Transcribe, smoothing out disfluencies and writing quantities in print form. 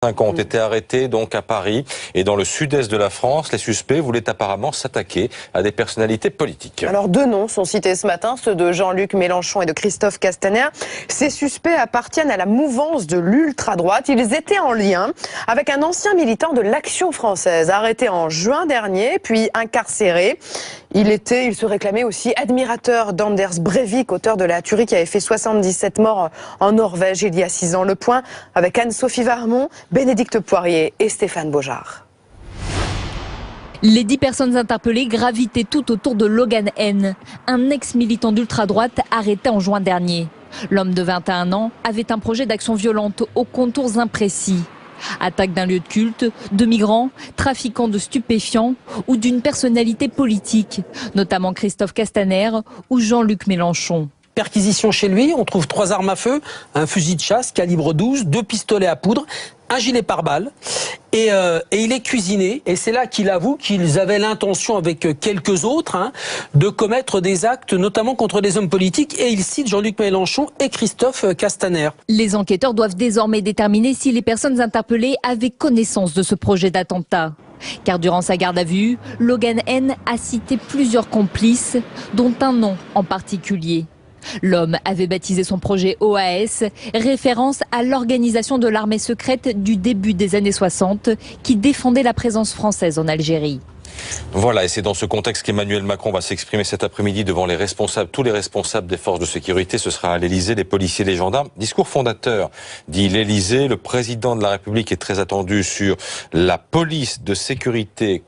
5 ont été arrêtés donc à Paris et dans le sud-est de la France. Les suspects voulaient apparemment s'attaquer à des personnalités politiques. Alors 2 noms sont cités ce matin, ceux de Jean-Luc Mélenchon et de Christophe Castaner. Ces suspects appartiennent à la mouvance de l'ultra-droite. Ils étaient en lien avec un ancien militant de l'Action française, arrêté en juin dernier, puis incarcéré. Il se réclamait aussi admirateur d'Anders Breivik, auteur de la tuerie qui avait fait 77 morts en Norvège il y a 6 ans. Le point avec Anne-Sophie Varmont, Bénédicte Poirier et Stéphane Beaujard. Les 10 personnes interpellées gravitaient tout autour de Logan N, un ex-militant d'ultra-droite arrêté en juin dernier. L'homme de 21 ans avait un projet d'action violente aux contours imprécis. Attaque d'un lieu de culte, de migrants, trafiquants de stupéfiants ou d'une personnalité politique, notamment Christophe Castaner ou Jean-Luc Mélenchon. Perquisition chez lui, on trouve 3 armes à feu, un fusil de chasse calibre 12, 2 pistolets à poudre, un gilet pare-balles et il est cuisiné. Et c'est là qu'il avoue qu'ils avaient l'intention avec quelques autres de commettre des actes notamment contre des hommes politiques. Et il cite Jean-Luc Mélenchon et Christophe Castaner. Les enquêteurs doivent désormais déterminer si les personnes interpellées avaient connaissance de ce projet d'attentat. Car durant sa garde à vue, Logan N a cité plusieurs complices, dont un nom en particulier. L'homme avait baptisé son projet OAS, référence à l'organisation de l'armée secrète du début des années 60 qui défendait la présence française en Algérie. Voilà, et c'est dans ce contexte qu'Emmanuel Macron va s'exprimer cet après-midi devant les responsables, tous les responsables des forces de sécurité. Ce sera à l'Elysée, les policiers, les gendarmes. Discours fondateur, dit l'Elysée. Le président de la République est très attendu sur la police de sécurité